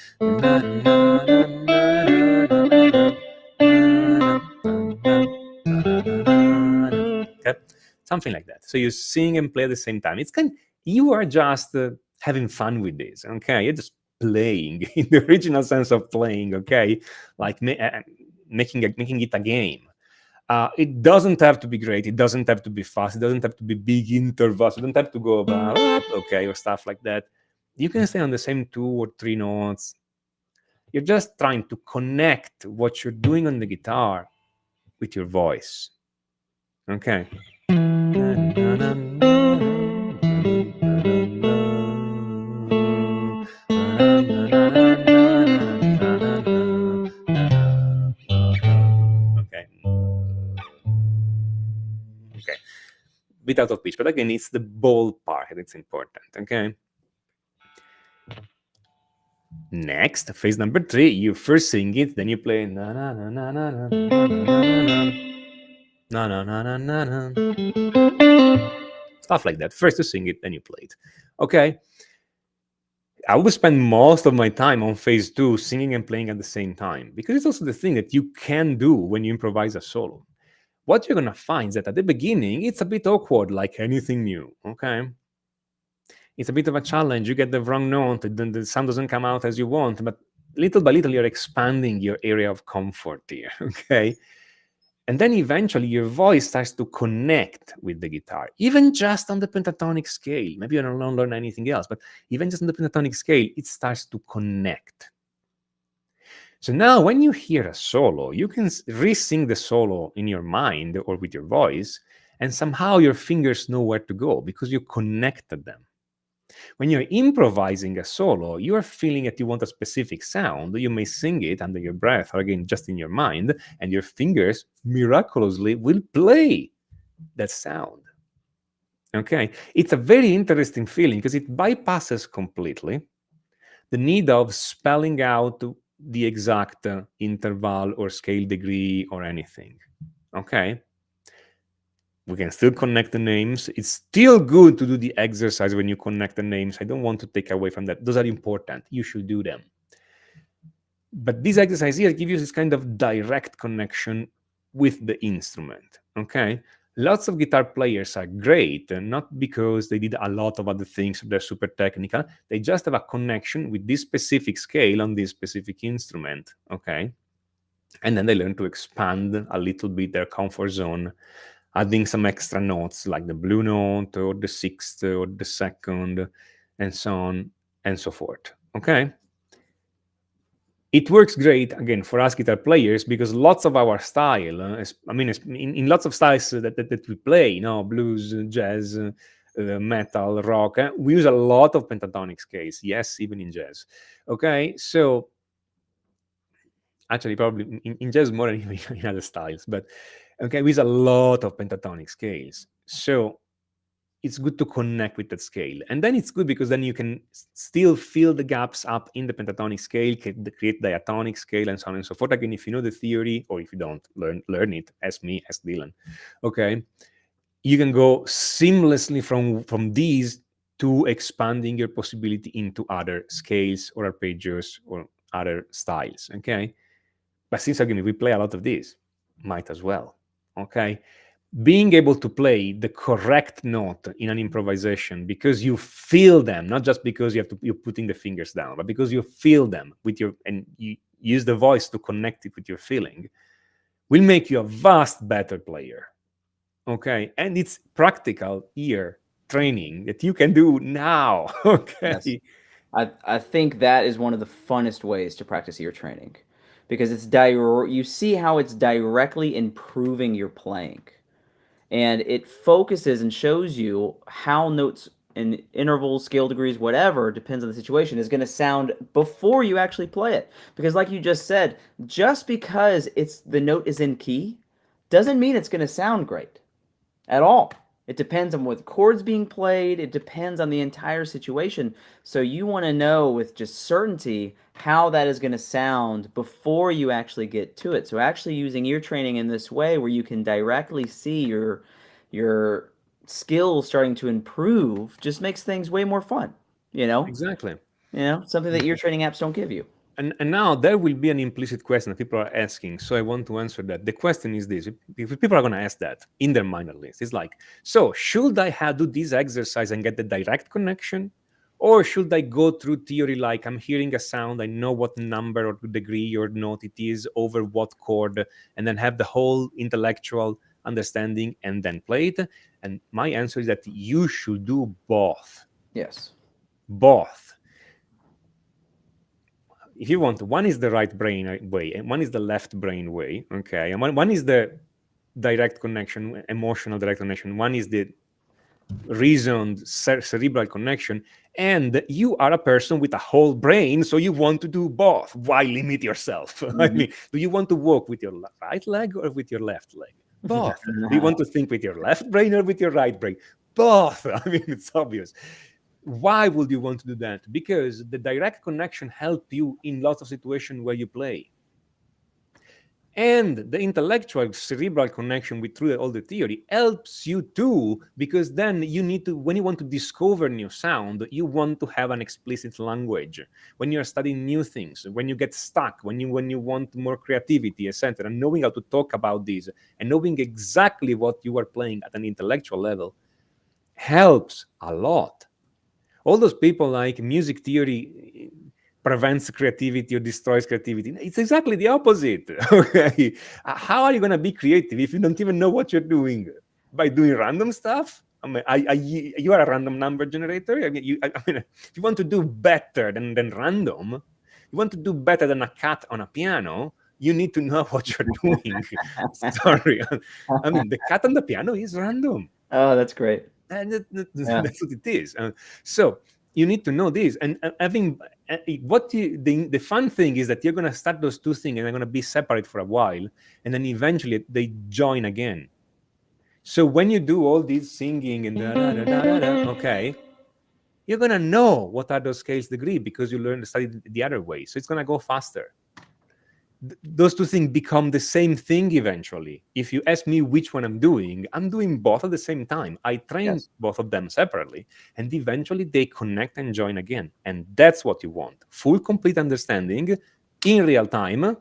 Okay. Something like that. So you sing and play at the same time. It's you are just having fun with this. Okay, you're just playing in the original sense of playing. Okay, like making it a game. It doesn't have to be great. It doesn't have to be fast. It doesn't have to be big intervals. You don't have to go about okay or stuff like that. You can stay on the same 2 or 3 notes. You're just trying to connect what you're doing on the guitar with your voice. Okay. Okay. Okay. Bit out of pitch, but again, it's the bold part that's important. Okay. Next, phase number 3, you first sing it, then you play na na na na na na na na na na na na stuff like that. First you sing it, then you play it. Okay. I will spend most of my time on phase 2 singing and playing at the same time because it's also the thing that you can do when you improvise a solo. What you're gonna find is that at the beginning it's a bit awkward, like anything new. Okay. It's a bit of a challenge. You get the wrong note, then the sound doesn't come out as you want, but little by little you're expanding your area of comfort here. Okay. And then eventually your voice starts to connect with the guitar, even just on the pentatonic scale. Maybe you don't learn anything else, but even just on the pentatonic scale, it starts to connect. So now when you hear a solo, you can re-sing the solo in your mind or with your voice, and somehow your fingers know where to go because you connected them. When you're improvising a solo, you are feeling that you want a specific sound. You may sing it under your breath or again just in your mind, and your fingers miraculously will play that sound. Okay, it's a very interesting feeling because it bypasses completely the need of spelling out the exact interval or scale degree or anything. Okay, we can still connect the names. It's still good to do the exercise when you connect the names. I don't want to take away from that. Those are important. You should do them. But this exercise here gives you this kind of direct connection with the instrument. Okay. Lots of guitar players are great, not because they did a lot of other things, they're super technical. They just have a connection with this specific scale on this specific instrument. Okay. And then they learn to expand a little bit their comfort zone, adding some extra notes like the blue note or the sixth or the second, and so on and so forth. Okay. It works great again for us guitar players because lots of our style, in lots of styles that we play, blues, jazz, metal, rock, we use a lot of pentatonic scales. Yes, even in jazz. Okay, so actually probably in jazz more than even in other styles, but okay, we use a lot of pentatonic scales. So it's good to connect with that scale. And then it's good because then you can still fill the gaps up in the pentatonic scale, create diatonic scale, and so on and so forth. Again, if you know the theory, or if you don't, learn it, as me, as Dylan. Okay. You can go seamlessly from these to expanding your possibility into other scales or arpeggios or other styles. Okay. But since again, we play a lot of these, might as well. Okay. being able to play the correct note in an improvisation because you feel them, not just because you're putting the fingers down, but because you feel them with your, and you use the voice to connect it with your feeling, will make you a vast better player. Okay, and it's practical ear training that you can do now. Yes. Okay. I think that is one of the funnest ways to practice ear training because you see how it's directly improving your playing, and it focuses and shows you how notes and intervals, scale degrees, whatever, depends on the situation, is going to sound before you actually play it. Because like you just said, just because it's the note is in key doesn't mean it's going to sound great at all. It depends on what chords being played. It depends on the entire situation. So you want to know with just certainty how that is going to sound before you actually get to it. So actually using ear training in this way where you can directly see your skills starting to improve just makes things way more fun, you know? Exactly. Something that ear training apps don't give you. And now there will be an implicit question that people are asking. So I want to answer that. The question is this: if people are going to ask that in their mind at least, it's like, so should I have do this exercise and get the direct connection? Or should I go through theory like I'm hearing a sound, I know what number or degree or note it is over what chord, and then have the whole intellectual understanding and then play it? And my answer is that you should do both. Yes. Both. If you want, one is the right brain way and one is the left brain way. Okay, and one is the direct connection, emotional direct connection. One is the reasoned cerebral connection, and you are a person with a whole brain, so you want to do both. Why limit yourself? I Mhm. mean, do you want to walk with your right leg or with your left leg? Both. Do you want to think with your left brain or with your right brain? Both. I mean, it's obvious. Why would you want to do that? Because the direct connection help you in lots of situations where you play, and the intellectual cerebral connection with through all the theory helps you too, because then you need to, when you want to discover new sound, you want to have an explicit language. When you're studying new things, when you get stuck, when you want more creativity, etc., knowing how to talk about this and knowing exactly what you are playing at an intellectual level helps a lot. All those people like music theory prevents creativity or destroys creativity. It's exactly the opposite. Okay, how are you going to be creative if you don't even know what you're doing by doing random stuff? I mean, you are a random number generator. I mean, if you want to do better than random, you want to do better than a cat on a piano. You need to know what you're doing. Sorry, I mean the cat on the piano is random, Oh, that's great. and Yeah. that's what it is. So you need to know this, and having the fun thing is that you're going to start those two things and they're going to be separate for a while, and then eventually they join again. So when you do all this singing and okay, you're going to know what are those scales degree because you learn to study the other way, so it's going to go faster. Those two things become the same thing eventually. If you ask me which one I'm doing both at the same time. I train Yes. both of them separately, and eventually they connect and join again. And that's what you want: full, complete understanding in real time,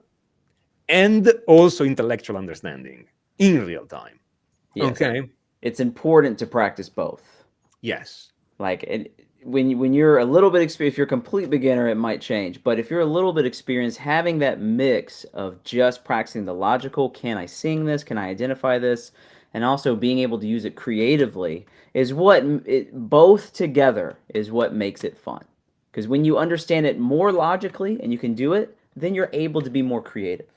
and also intellectual understanding in real time. Yes. Okay. It's important to practice both. Yes. Like when you're a little bit experienced, if you're a complete beginner, it might change. But if you're a little bit experienced, having that mix of just practicing the logical, can I sing this? Can I identify this? And also being able to use it creatively is both together is what makes it fun. Because when you understand it more logically and you can do it, then you're able to be more creative.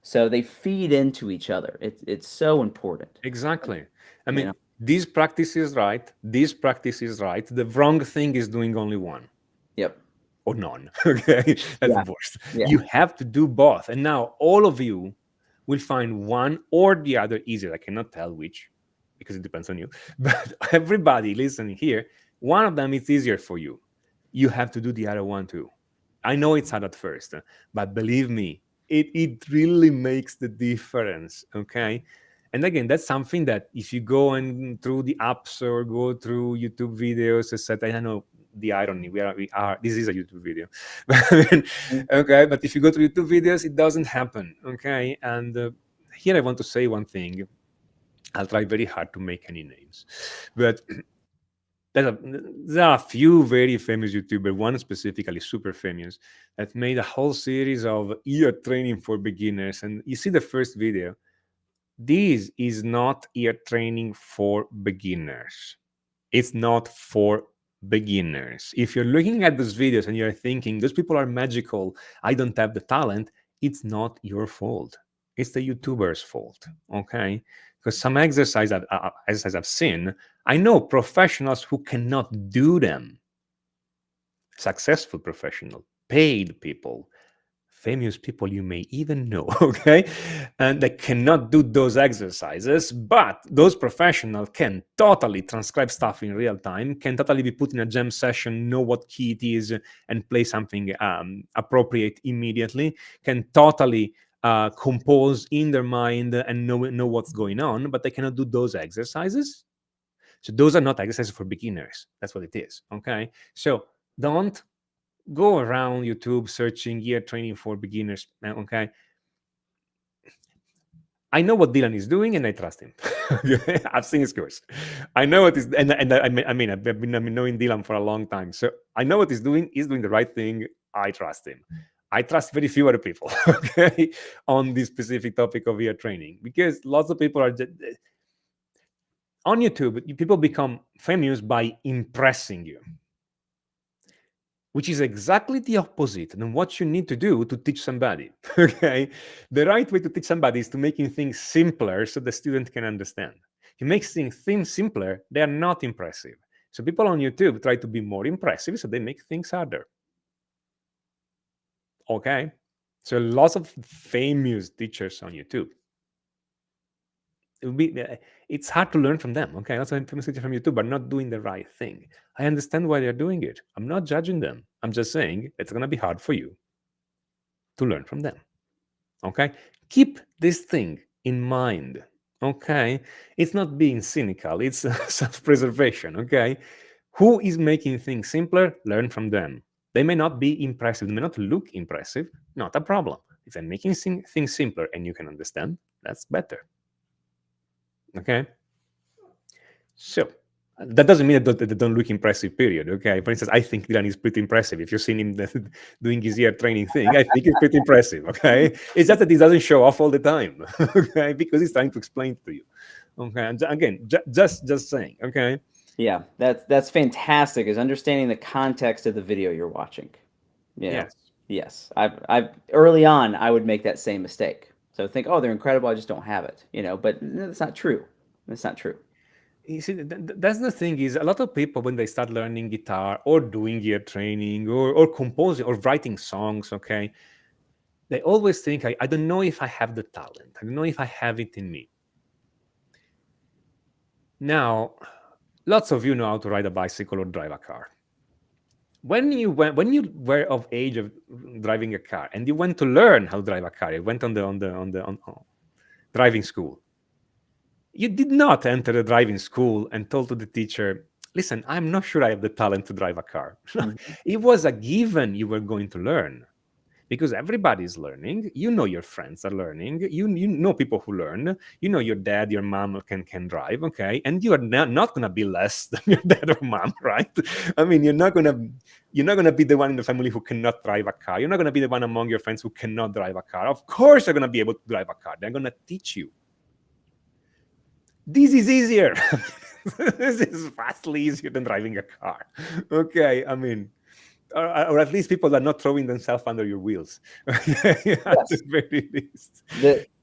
So they feed into each other. It's so important. Exactly. I You mean, know. this practice is right. This practice is right. The wrong thing is doing only one Yep. or none. Okay, that's the Yeah. worst. Yeah. You have to do both, and now all of you will find one or the other easier. I cannot tell which because it depends on you. But everybody listening here, one of them is easier for you. You have to do the other one too. I know it's hard at first, but believe me, it really makes the difference. Okay. And again, that's something that if you go and through the apps or go through YouTube videos, etc. I know the irony. We are. This is a YouTube video, okay. But if you go to YouTube videos, it doesn't happen. Okay. And here I want to say one thing. I'll try very hard to make any names, but there are a few very famous YouTubers, one specifically super famous, that made a whole series of ear training for beginners. And you see the first video. This is not ear training for beginners. It's not for beginners. If you're looking at those videos and you're thinking, those people are magical, I don't have the talent, it's not your fault. It's the YouTuber's fault. Okay? Because some exercises I've seen, I know professionals who cannot do them, successful professional, paid people, famous people you may even know, okay? And they cannot do those exercises, but those professionals can totally transcribe stuff in real time, can totally be put in a jam session, know what key it is, and play something appropriate immediately, can totally compose in their mind and know what's going on, but they cannot do those exercises. So those are not exercises for beginners. That's what it is, okay? So don't go around YouTube searching ear training for beginners. Okay, I know what Dylan is doing, and I trust him. I've seen his course. I know what is, and I've been knowing Dylan for a long time, so I know what he's doing. He's doing the right thing. I trust him. I trust very few other people, okay, on this specific topic of ear training, because lots of people are on YouTube. People become famous by impressing you, which is exactly the opposite than what you need to do to teach somebody. Okay, the right way to teach somebody is to making things simpler so the student can understand. If you make things simpler, they are not impressive. So people on YouTube try to be more impressive, so they make things harder. Okay, so lots of famous teachers on YouTube. It's hard to learn from them. Okay, lots of famous teachers from YouTube are not doing the right thing. I understand why they're doing it. I'm not judging them. I'm just saying it's going to be hard for you to learn from them. Okay, keep this thing in mind. Okay, it's not being cynical, it's self-preservation. Okay, who is making things simpler? Learn from them. They may not be impressive, they may not look impressive, not a problem. If they're making things simpler and you can understand, that's better. Okay, so that doesn't mean that they don't look impressive, period. Okay, for instance, I think Dylan is pretty impressive. If you've seen him doing his ear training thing, I think he's pretty impressive. Okay, it's just that he doesn't show off all the time. Okay, because he's trying to explain to you. Okay, and again, just saying. Okay. Yeah, that's fantastic. Is understanding the context of the video you're watching. You know, Yes. yes, I've early on I would make that same mistake. So think, oh, they're incredible. I just don't have it. You know, but no, that's not true. That's not true. You see, that's the thing is a lot of people when they start learning guitar or doing ear training or composing or writing songs, okay, they always think, I don't know if I have the talent. I don't know if I have it in me. Now, lots of you know how to ride a bicycle or drive a car. When you were of age of driving a car and you went to learn how to drive a car, you went on driving school. You did not enter the driving school and told to the teacher, "Listen, I'm not sure I have the talent to drive a car." Mhm. It was a given you were going to learn because everybody's learning. You know your friends are learning. You know people who learn. You know your dad, your mom can drive, okay? And you are not gonna be less than your dad or mom, right? I mean, you're not gonna be the one in the family who cannot drive a car. You're not gonna be the one among your friends who cannot drive a car. Of course, you're gonna be able to drive a car. They're gonna teach you. This is easier. This is vastly easier than driving a car. Okay, I mean, or at least people are not throwing themselves under your wheels. At the Yes. very least.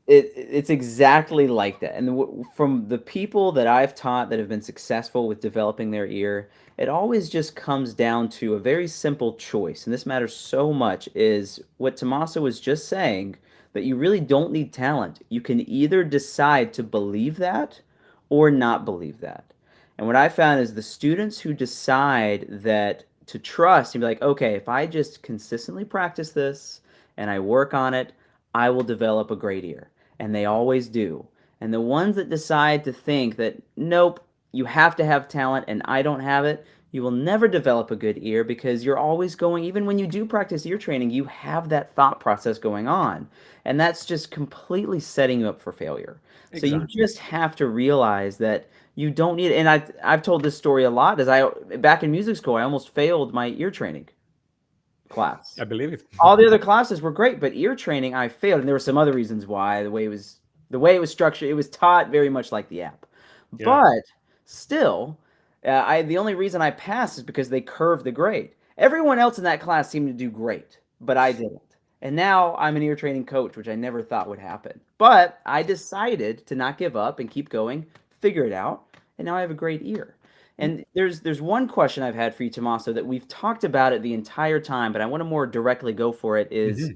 It's exactly like that. And from the people that I've taught that have been successful with developing their ear, it always just comes down to a very simple choice. And this matters so much is what Tommaso was just saying, that you really don't need talent. You can either decide to believe that or not believe that. And what I found is the students who decide that to trust and be like, okay, if I just consistently practice this and I work on it, I will develop a great ear. And they always do. And the ones that decide to think that, nope, you have to have talent and I don't have it, you will never develop a good ear because you're always going, even when you do practice ear training, you have that thought process going on. And that's just completely setting you up for failure. So you Exactly. just have to realize that you don't need, and I've told this story a lot, as I, back in music school, I almost failed my ear training class. I believe it. All the other classes were great, but ear training I failed, and there were some other reasons why. The way it was structured, it was taught very much like the app, Yeah. but still, I the only reason I passed is because they curved the grade. Everyone else in that class seemed to do great, but I didn't. And now I'm an ear training coach, which I never thought would happen. But I decided to not give up and keep going, figure it out, and now I have a great ear. And there's one question I've had for you, Tommaso, that we've talked about it the entire time, but I want to more directly go for it. Is Mm-hmm.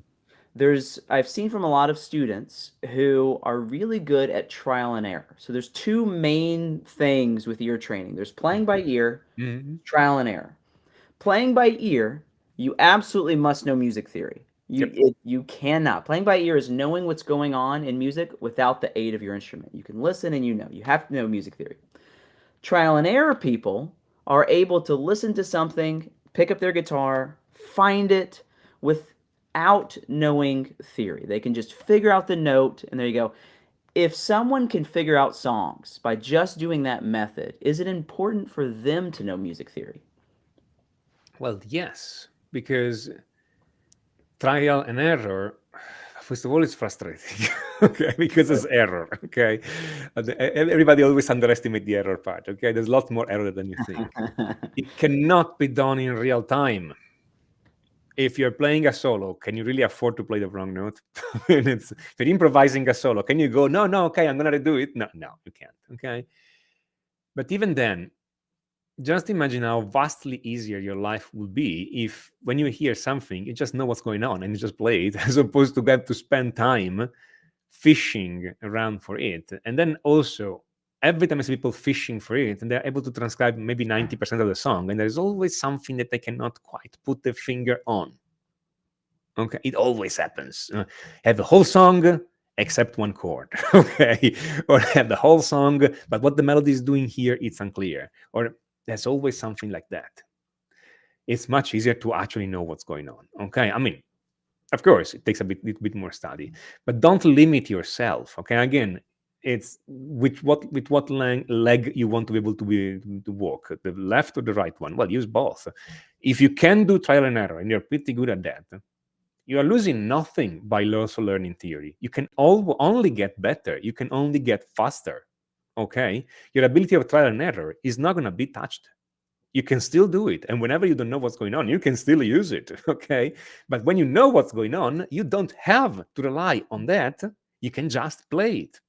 there's I've seen from a lot of students who are really good at trial and error. So there's two main things with ear training. There's playing by ear, Mm-hmm. trial and error. Playing by ear, you absolutely must know music theory. Yep. You cannot. Playing by ear is knowing what's going on in music without the aid of your instrument. You can listen and you know. You have to know music theory. Trial and error people are able to listen to something, pick up their guitar, find it without knowing theory. They can just figure out the note, and there you go. If someone can figure out songs by just doing that method, is it important for them to know music theory? Well, yes, because trial and error, first of all, it's frustrating. Okay, because it's error. Okay, everybody always underestimate the error part. Okay, there's a lot more error than you think. It cannot be done in real time. If you're playing a solo, can you really afford to play the wrong note? And if you're improvising a solo, can you go, no, no, okay, I'm gonna redo it? No, no, you can't. Okay, but even then, just imagine how vastly easier your life would be if when you hear something, you just know what's going on and you just play it, as opposed to have to spend time fishing around for it. And then also, every time I see people fishing for it, and they're able to transcribe maybe 90% of the song, and there's always something that they cannot quite put the finger on. Okay, it always happens. Have the whole song except one chord. Okay, or have the whole song, but what the melody is doing here, it's unclear. Or there's always something like that. It's much easier to actually know what's going on. Okay, I mean, of course, it takes a little bit more study, but don't limit yourself. Okay, again, it's with what leg you want to be able to walk, the left or the right one. Well, use both. If you can do trial and error and you're pretty good at that, you are losing nothing by also learning theory. You can only get better. You can only get faster. Okay, your ability of trial and error is not going to be touched. You can still do it, and whenever you don't know what's going on, you can still use it. Okay, but when you know what's going on, you don't have to rely on that. You can just play it,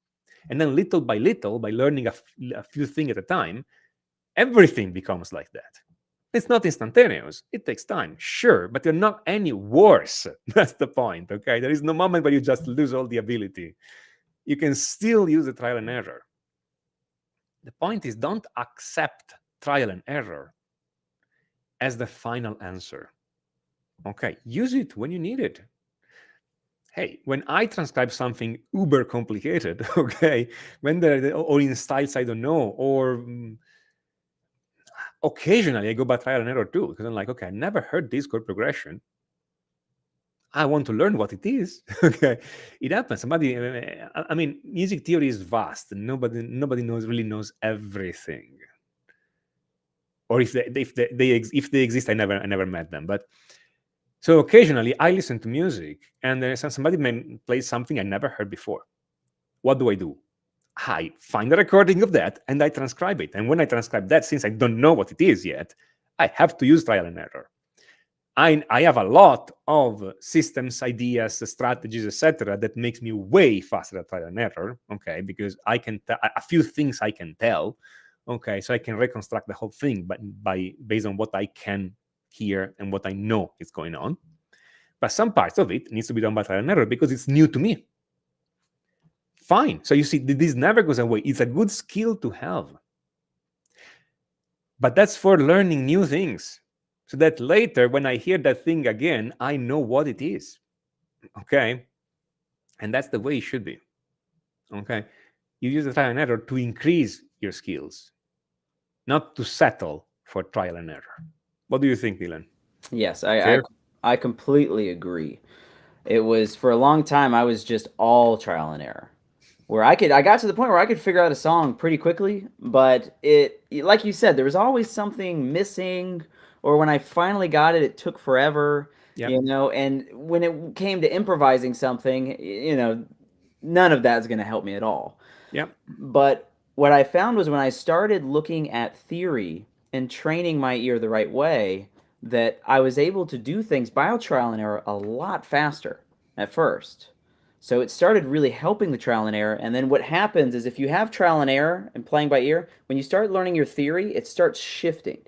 and then little by little, by learning a few things at a time, everything becomes like that. It's not instantaneous. It takes time, sure, but you're not any worse. That's the point, okay? There is no moment where you just lose all the ability. You can still use the trial and error. The point is, don't accept trial and error as the final answer. Okay, use it when you need it. Hey, when I transcribe something uber complicated, okay, when or in styles I don't know, or occasionally I go by trial and error too, because I'm like, okay, I never heard this chord progression. I want to learn what it is. Okay, it happens. Somebody, I mean, music theory is vast. Nobody really knows everything. Or if they exist, I never met them. But so occasionally I listen to music, and somebody may play something I never heard before. What do? I find a recording of that and I transcribe it. And when I transcribe that, since I don't know what it is yet, I have to use trial and error. I have a lot of systems, ideas, strategies, etc., that makes me way faster at trial and error. Okay, because I can a few things I can tell. Okay, so I can reconstruct the whole thing, but based on what I can hear and what I know is going on. But some parts of it needs to be done by trial and error because it's new to me. Fine. So you see, this never goes away. It's a good skill to have. But that's for learning new things. So that later, when I hear that thing again, I know what it is. Okay. And that's the way it should be. Okay. You use the trial and error to increase your skills, not to settle for trial and error. What do you think, Dylan? Yes, I Fair? I completely agree. It was for a long time I was just all trial and error. Where I got to the point where I could figure out a song pretty quickly, but it like you said, there was always something missing, or when I finally got it, it took forever, Yep. and when it came to improvising something, none of that's going to help me at all. Yep. But what I found was when I started looking at theory and training my ear the right way, that I was able to do things by trial and error a lot faster at first. So it started really helping the trial and error. And then what happens is if you have trial and error and playing by ear, when you start learning your theory, it starts shifting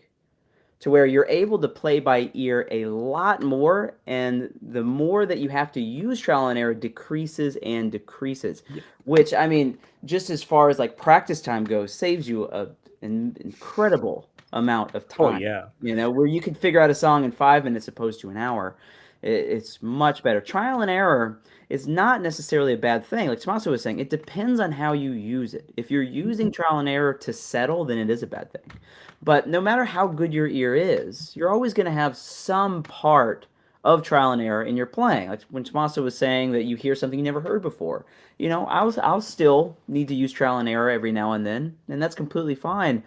to where you're able to play by ear a lot more, and the more that you have to use trial and error decreases and decreases, Yep. which I mean, just as far as like practice time goes, saves you an incredible amount of Oh time, yeah. where you can figure out a song in 5 minutes opposed to an hour. It's much better. Trial and error is not necessarily a bad thing. Like Tommaso was saying, it depends on how you use it. If you're using trial and error to settle, then it is a bad thing. But no matter how good your ear is, you're always going to have some part of trial and error in your playing. Like when Tommaso was saying that you hear something you never heard before, I'll still need to use trial and error every now and then, and that's completely fine.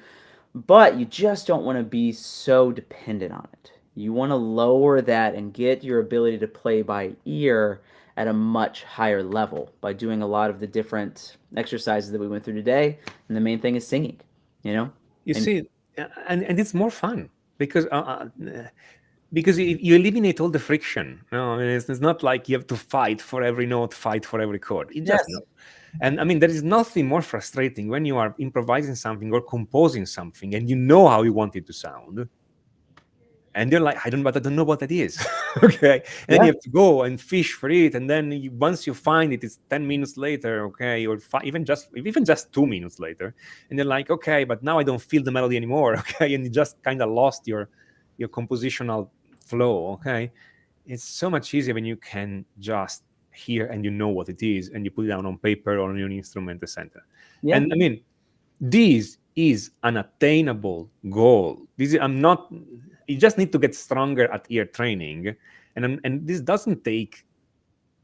But you just don't want to be so dependent on it. You want to lower that and get your ability to play by ear at a much higher level by doing a lot of the different exercises that we went through today. And the main thing is singing, you know? You And see, and it's more fun because you eliminate all the friction. No, I mean, it's not like you have to fight for every note, fight for every chord. It just no. yes, And I mean, there is nothing more frustrating when you are improvising something or composing something and you know how you want it to sound, and you're like, but I don't know what that is. Okay, and then yeah, you have to go and fish for it, and then once you find it, it's 10 minutes later, okay, or even just 2 minutes later, and you're like, okay, but now I don't feel the melody anymore. Okay, and you just kind of lost your compositional flow. Okay, it's so much easier when you can just hear and you know what it is, and you put it down on paper or on your instrument, etc. yeah. And I mean, this is an attainable goal. I'm not. You just need to get stronger at ear training, and this doesn't take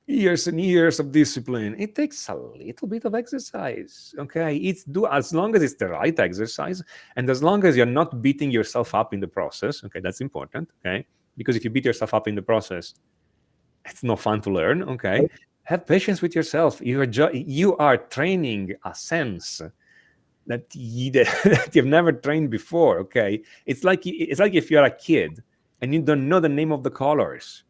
years and years of discipline. It takes a little bit of exercise. Okay, it's do as long as it's the right exercise, and as long as you're not beating yourself up in the process. Okay, that's important. Okay, because if you beat yourself up in the process, it's no fun to learn. Okay, have patience with yourself. You are training a sense that you've never trained before. Okay, it's like if you're a kid and you don't know the name of the colors.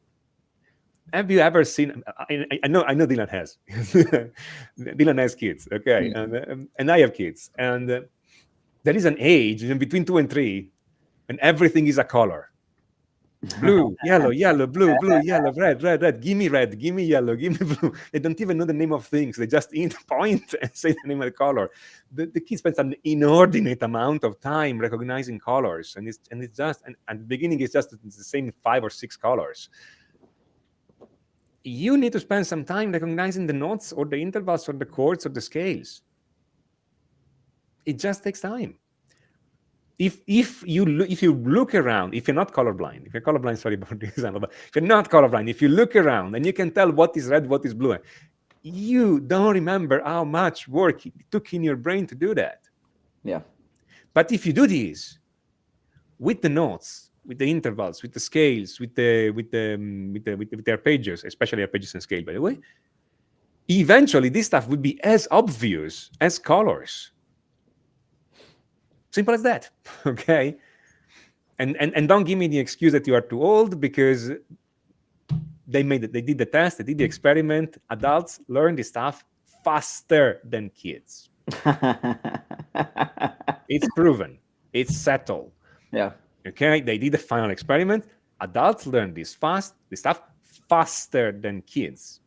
Have you ever seen? I know Dylan has. Dylan has kids. Okay, Mm. and I have kids, and there is an age in between 2 and 3, and everything is a color. Blue, yellow, yellow, blue, blue, yellow, red, red, red. Give me red, give me yellow, give me blue. They don't even know the name of things. They just point and say the name of the color. The kid spends an inordinate amount of time recognizing colors, and it's just and at the beginning it's just the same 5 or 6 colors. You need to spend some time recognizing the notes or the intervals or the chords or the scales. It just takes time. If you look around, if you're not colorblind, if you're colorblind, sorry about the example, but if you're not colorblind, if you look around and you can tell what is red, what is blue, you don't remember how much work it took in your brain to do that. Yeah. But if you do this with the notes, with the intervals, with the scales, with the arpeggios, especially arpeggios and scale, by the way, eventually this stuff would be as obvious as colors. Simple as that. Okay. And don't give me the excuse that you are too old, because they did the test, they did the experiment. Adults learn this stuff faster than kids. It's proven. It's settled. Yeah. Okay, they did the final experiment. Adults learn this stuff faster than kids,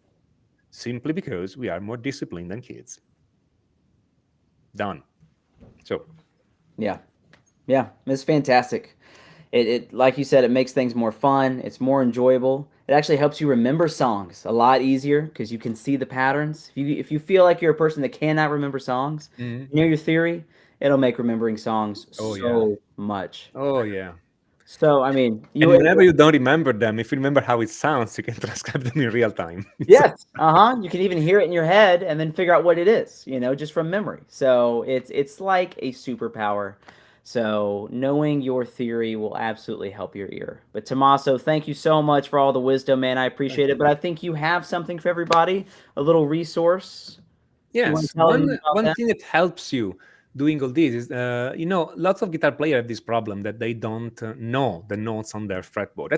simply because we are more disciplined than kids. Done. So Yeah. Yeah. It's fantastic. It like you said, it makes things more fun. It's more enjoyable. It actually helps you remember songs a lot easier because you can see the patterns. If you feel like you're a person that cannot remember songs, mhm. you know your theory. It'll make remembering songs Oh yeah. so much. Oh yeah. So I mean, And whenever you don't remember them, if you remember how it sounds, you can transcribe them in real time. yes, uh-huh. You can even hear it in your head and then figure out what it is, just from memory. So it's like a superpower. So knowing your theory will absolutely help your ear. But Tommaso, thank you so much for all the wisdom, man. I Thank appreciate it. you. But I think you have something for everybody, a little resource. You want Yes, to tell them about one that? thing that helps you doing all this is, lots of guitar players have this problem that they don't know the notes on their fretboard.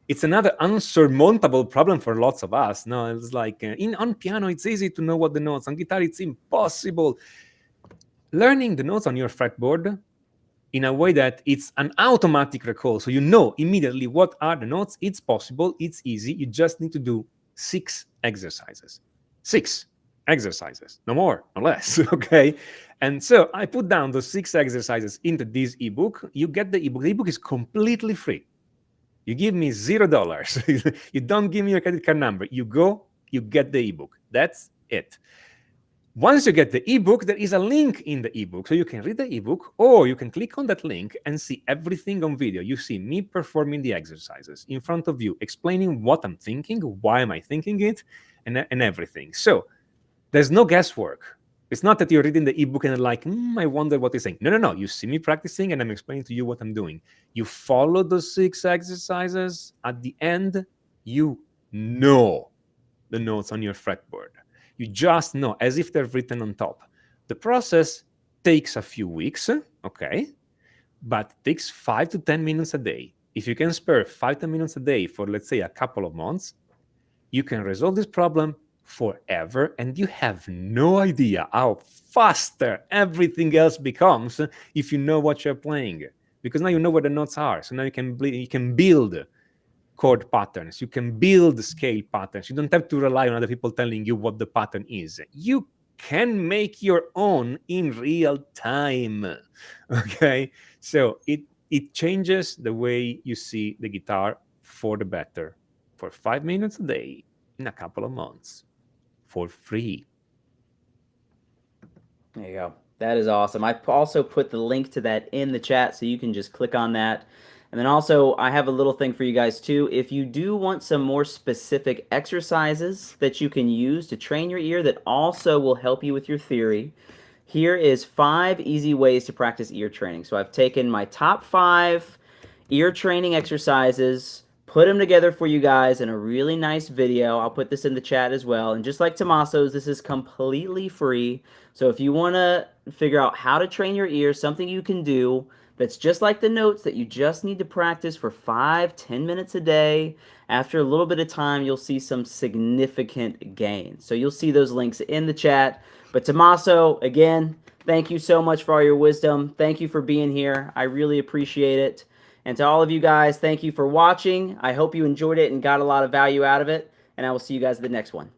It's another unsurmountable problem for lots of us. No, it's like in on piano it's easy to know what the notes. On guitar it's impossible. Learning the notes on your fretboard in a way that it's an automatic recall, so you know immediately what are the notes. It's possible, it's easy. You just need to do 6 exercises. 6 exercises, no more, no less. Okay. And so I put down those 6 exercises into this ebook. You get the ebook. The ebook is completely free. You give me $0. You don't give me your credit card number. You go, you get the ebook. That's it. Once you get the ebook, there is a link in the ebook. So you can read the ebook, or you can click on that link and see everything on video. You see me performing the exercises in front of you, explaining what I'm thinking, why am I thinking it, and everything. So there's no guesswork. It's not that you're reading the ebook and like, I wonder what he's saying. No, no, no. You see me practicing and I'm explaining to you what I'm doing. You follow those 6 exercises. At the end, you know the notes on your fretboard. You just know as if they're written on top. The process takes a few weeks, okay, but takes 5 to 10 minutes a day. If you can spare 5 to 10 minutes a day for, let's say, a couple of months, you can resolve this problem forever, and you have no idea how faster everything else becomes if you know what you're playing, because now you know where the notes are. So now you can build chord patterns. You can build scale patterns. You don't have to rely on other people telling you what the pattern is. You can make your own in real time. Okay, so it changes the way you see the guitar for the better, for 5 minutes a day in a couple of months, for free. There you go. That is awesome. I also put the link to that in the chat so you can just click on that. And then also, I have a little thing for you guys too. If you do want some more specific exercises that you can use to train your ear that also will help you with your theory, here is 5 easy ways to practice ear training. So I've taken my top 5 ear training exercises, put them together for you guys in a really nice video. I'll put this in the chat as well. And just like Tommaso's, this is completely free. So if you want to figure out how to train your ears, something you can do that's just like the notes that you just need to practice for 5-10 minutes a day. After a little bit of time, you'll see some significant gains. So you'll see those links in the chat. But Tommaso, again, thank you so much for all your wisdom. Thank you for being here. I really appreciate it. And to all of you guys, thank you for watching. I hope you enjoyed it and got a lot of value out of it. And I will see you guys at the next one.